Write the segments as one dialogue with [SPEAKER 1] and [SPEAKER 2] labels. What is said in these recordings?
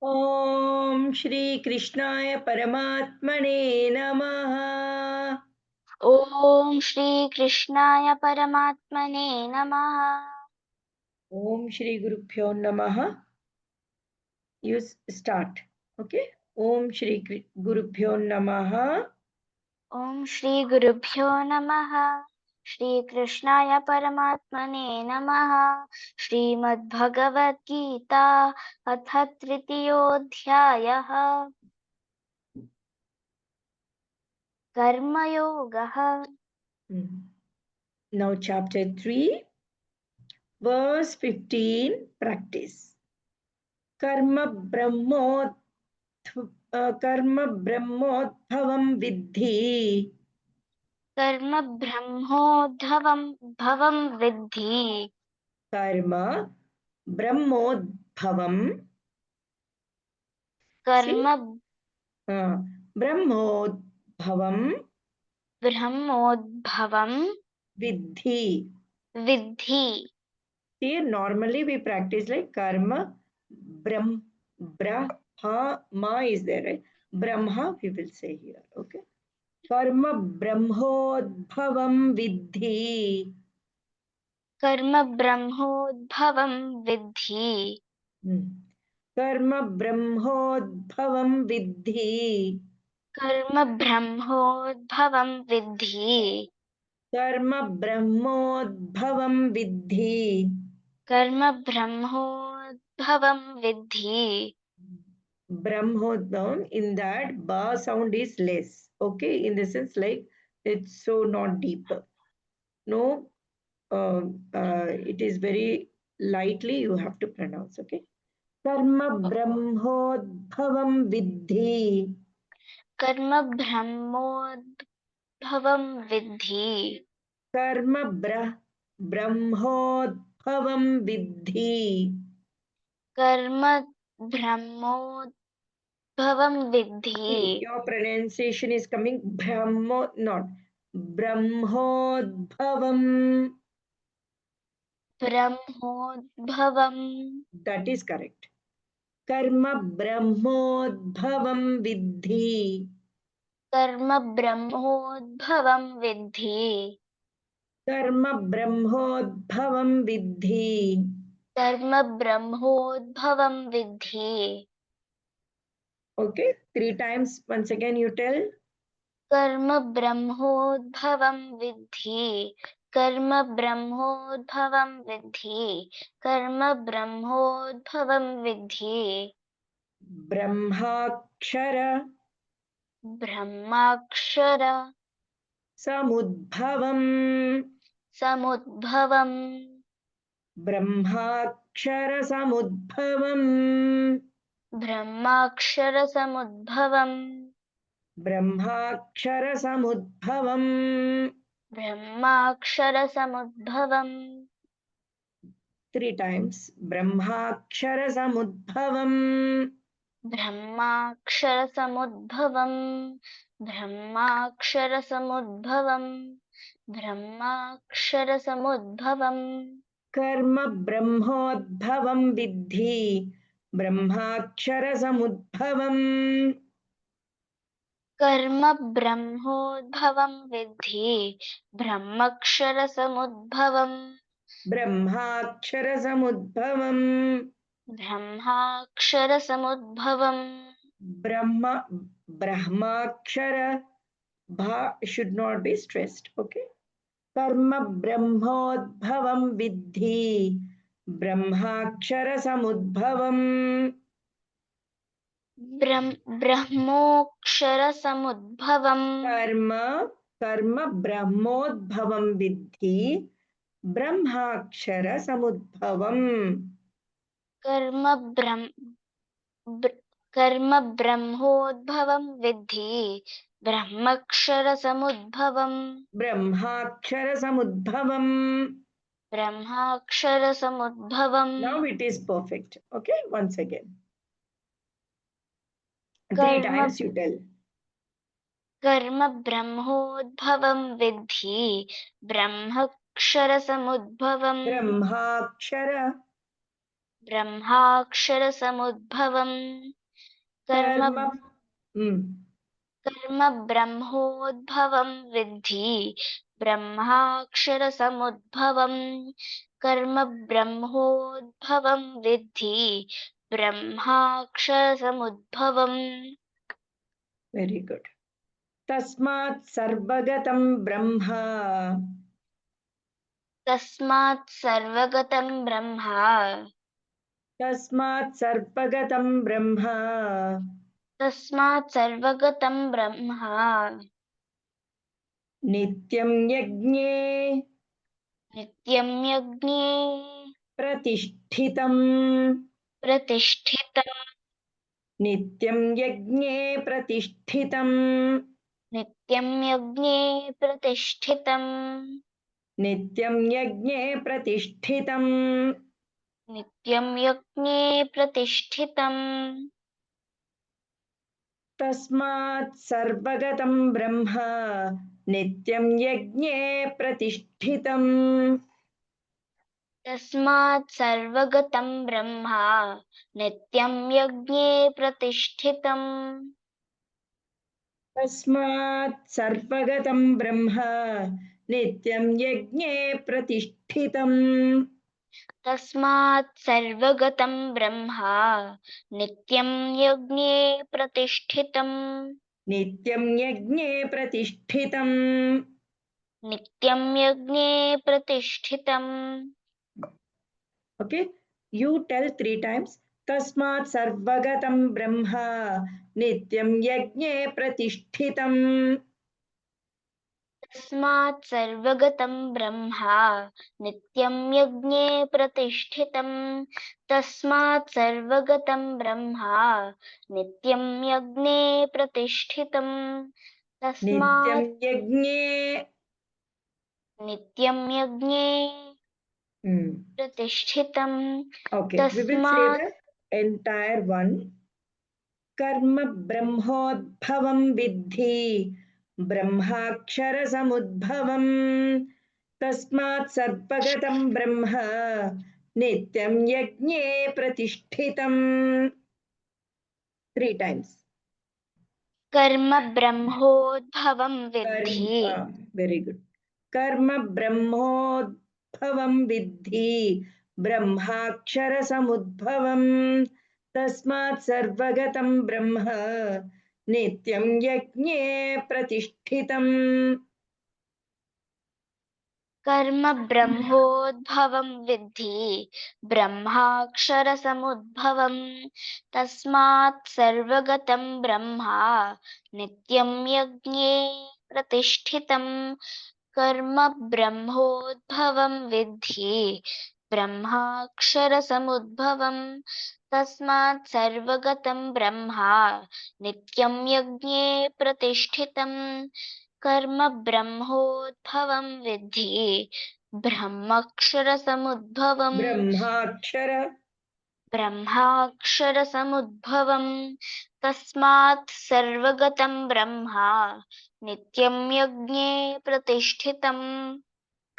[SPEAKER 1] ओम श्री कृष्णाय परमात्मने नमः।
[SPEAKER 2] ओम श्री कृष्णाय परमात्मने नमः।
[SPEAKER 1] ओम श्री गुरुभ्यो नमः। You start. Okay. ओम श्री गुरुभ्यो नमः।
[SPEAKER 2] ओम श्री गुरुभ्यो नमः। श्री कृष्णाय परमात्मने नमः। श्रीमद्भगवद्गीता अथ तृतीयोऽध्यायः कर्मयोगः।
[SPEAKER 1] Now chapter 3 verse 15 practice. कर्म ब्रह्मोद्भवं विद्धि।
[SPEAKER 2] कर्म ब्रह्मोद्भवं भवं विद्धि।
[SPEAKER 1] कर्म ब्रह्मोद्भवं
[SPEAKER 2] कर्म
[SPEAKER 1] ब्रह्मोद्भवं
[SPEAKER 2] ब्रह्मोद्भवं
[SPEAKER 1] विद्धि.
[SPEAKER 2] विद्धि।
[SPEAKER 1] Here normally we practice like karma brahm brahma is there, right? Brahma we will say here. Okay. Karma brahmodbhavam viddhi.
[SPEAKER 2] कर्म ब्रह्मोद्भवं विद्धि।
[SPEAKER 1] कर्म ब्रह्मोद्भवं विद्धि.
[SPEAKER 2] कर्म ब्रह्मोद्भवं विद्धि।
[SPEAKER 1] कर्म ब्रह्मोद्भवं विद्धि.
[SPEAKER 2] कर्म ब्रह्मोद्भवं विद्धि।
[SPEAKER 1] Brahmodvam, in that ba sound is less. Okay, in the sense like it's so not deeper. No, it is very lightly you have to pronounce. Okay. Karma brahmodbhavam viddhi.
[SPEAKER 2] कर्म ब्रह्मोद्भवं विद्धि।
[SPEAKER 1] Karma brahmodbhavam viddhi.
[SPEAKER 2] कर्म ब्रह्मोद्भवं विद्धि।
[SPEAKER 1] See, your pronunciation is coming brahmo, not brahmodbhavam.
[SPEAKER 2] ब्रह्मोद्भवं
[SPEAKER 1] That is correct. कर्म ब्रह्मोद्भवं विद्धि.
[SPEAKER 2] कर्म ब्रह्मोद्भवं विद्धि।
[SPEAKER 1] कर्म ब्रह्मोद्भवं विद्धि.
[SPEAKER 2] कर्म ब्रह्मोद्भवं विद्धि।
[SPEAKER 1] Okay, 3 times once again you tell.
[SPEAKER 2] कर्म ब्रह्मोद्भवं विद्धि। कर्म ब्रह्मोद्भवं विद्धि। कर्म ब्रह्मोद्भवं विद्धि।
[SPEAKER 1] ब्रह्माक्षर
[SPEAKER 2] ब्रह्माक्षर
[SPEAKER 1] समुद्भवम्.
[SPEAKER 2] समुद्भवम्।
[SPEAKER 1] ब्रह्माक्षर समुद्भवम्.
[SPEAKER 2] ब्रह्माक्षर समुद्भवम्।
[SPEAKER 1] ब्रह्माक्षर समुद्भवम्.
[SPEAKER 2] ब्रह्माक्षर समुद्भवम्।
[SPEAKER 1] 3 times. ब्रह्माक्षर समुद्भवम्.
[SPEAKER 2] ब्रह्माक्षर समुद्भवम्। ब्रह्माक्षर समुद्भवम्। ब्रह्माक्षर समुद्भवम्।
[SPEAKER 1] कर्म ब्रह्मोद्भवं विद्धि. ब्रह्माक्षर समुद्भवम्.
[SPEAKER 2] कर्म ब्रह्मोद्भवं विद्धि। ब्रह्माक्षर समुद्भवम्।
[SPEAKER 1] ब्रह्माक्षर समुद्भवम्.
[SPEAKER 2] ब्रह्माक्षर समुद्भवम्।
[SPEAKER 1] ब्रह्म ब्रह्माक्षर bha should not be stressed. Okay. कर्म ब्रह्मोद्भवं विद्धि. ब्रह्माक्षर समुद्भवम्.
[SPEAKER 2] ब्रह्मोक्षर समुद्भवम्।
[SPEAKER 1] कर्म कर्म ब्रह्मोद्भवं विद्धि. ब्रह्माक्षर समुद्भवम्.
[SPEAKER 2] कर्म कर्म ब्रह्मोद्भवं विद्धि। ब्रह्माक्षर समुद्भवम्।
[SPEAKER 1] ब्रह्माक्षर समुद्भवम्.
[SPEAKER 2] ब्रह्माक्षर समुद्भवम्।
[SPEAKER 1] Now it is perfect. Okay, once again. 3
[SPEAKER 2] कर्म
[SPEAKER 1] times you tell.
[SPEAKER 2] कर्म ब्रह्मोद्भवं विद्धि। ब्रह्माक्षर समुद्भवम्।
[SPEAKER 1] ब्रह्माक्षर
[SPEAKER 2] ब्रह्माक्षरसमुद्भवम् कर्म
[SPEAKER 1] कर्म
[SPEAKER 2] कर्म ब्रह्मोद्भवं विद्धि ब्रह्माक्षरसमुद्भवम् कर्म ब्रह्मोद्भवं विद्धि ब्रह्माक्षरसमुद्भवम्
[SPEAKER 1] वेरी गुड तस्मात् सर्वगतं ब्रह्म
[SPEAKER 2] तस्मात् सर्वगतं ब्रह्म
[SPEAKER 1] तस्मात् सर्वगतं ब्रह्म
[SPEAKER 2] तस्मात् सर्वगतं ब्रह्म
[SPEAKER 1] नित्यं यज्ञे
[SPEAKER 2] नित्यं यज्ञे
[SPEAKER 1] प्रतिष्ठितम्
[SPEAKER 2] प्रतिष्ठितं
[SPEAKER 1] नित्यं यज्ञे प्रतिष्ठितम्
[SPEAKER 2] नित्यं यज्ञे प्रतिष्ठितम्
[SPEAKER 1] नित्यं यज्ञे प्रतिष्ठितम्
[SPEAKER 2] नित्यं यज्ञे प्रतिष्ठितम्
[SPEAKER 1] तस्मात् सर्वगतं ब्रह्म नित्यं यज्ञे प्रतिष्ठितम्
[SPEAKER 2] तस्मात् सर्वगतं ब्रह्म नित्यं यज्ञे प्रतिष्ठितम्
[SPEAKER 1] तस्मात् सर्वगतं ब्रह्म नित्यं यज्ञे प्रतिष्ठितम्
[SPEAKER 2] तस्मात् सर्वगतं ब्रह्म नित्यं यज्ञे प्रतिष्ठितम्
[SPEAKER 1] नित्यं यज्ञे प्रतिष्ठितम्
[SPEAKER 2] नित्यं यज्ञे प्रतिष्ठितम्
[SPEAKER 1] Okay, you tell 3 times. तस्मात् सर्वगतं ब्रह्म नित्यं यज्ञे प्रतिष्ठितम्
[SPEAKER 2] तस्मात् सर्वगतं ब्रह्म नित्यं यज्ञे प्रतिष्ठितम् तस्मात् सर्वगतं ब्रह्म नित्यं यज्ञे प्रतिष्ठितम्
[SPEAKER 1] नित्यं
[SPEAKER 2] तस्मात्
[SPEAKER 1] यज्ञे
[SPEAKER 2] नित्यं यज्ञे प्रतिष्ठितम्
[SPEAKER 1] Okay, we will say
[SPEAKER 2] तस्मात्
[SPEAKER 1] the entire one. कर्म ब्रह्मोद्भवं विद्धि ब्रह्माक्षरसमुद्भवम् तस्मात् सर्वगतं ब्रह्म नित्यं यज्ञे प्रतिष्ठितम् 3 times.
[SPEAKER 2] कर्म ब्रह्मोद्भवं विद्धि
[SPEAKER 1] Very good. कर्म ब्रह्मोद्भवं विद्धि ब्रह्माक्षरसमुद्भवम् तस्मात् सर्वगतं ब्रह्म नित्यं यज्ञे प्रतिष्ठितम्
[SPEAKER 2] कर्म ब्रह्मोद्भवं विद्धि ब्रह्माक्षरसमुद्भवम् तस्मात् सर्वगतं ब्रह्म नित्यं यज्ञे प्रतिष्ठितम् कर्म ब्रह्मोद्भवं विद्धि ब्रह्माक्षरसमुद्भवम् तस्मात् सर्वगतं ब्रह्म नित्यं यज्ञे प्रतिष्ठितम् कर्म ब्रह्मोद्भवं विद्धि ब्रह्माक्षरसमुद्भवम् ब्रह्माक्षरसमुद्भवम् तस्मात् सर्वगतं ब्रह्म नित्यं यज्ञे प्रतिष्ठितम्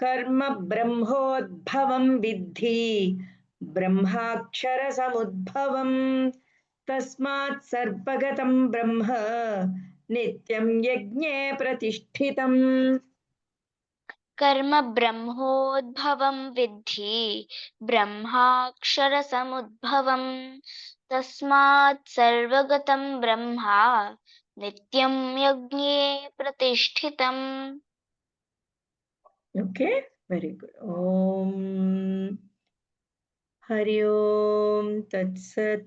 [SPEAKER 1] कर्म ब्रह्मोद्भवं विद्धि ब्रह्माक्षरसमुद्भवम् तस्मात् सर्वगतं ब्रह्म नित्यं यज्ञे प्रतिष्ठितम्
[SPEAKER 2] कर्म ब्रह्मोद्भवं विद्धि ब्रह्माक्षरसमुद्भवम् तस्मात् सर्वगतं ब्रह्म नित्यं यज्ञे प्रतिष्ठितम्
[SPEAKER 1] Okay, very good. Om Hari Om Tat Sat.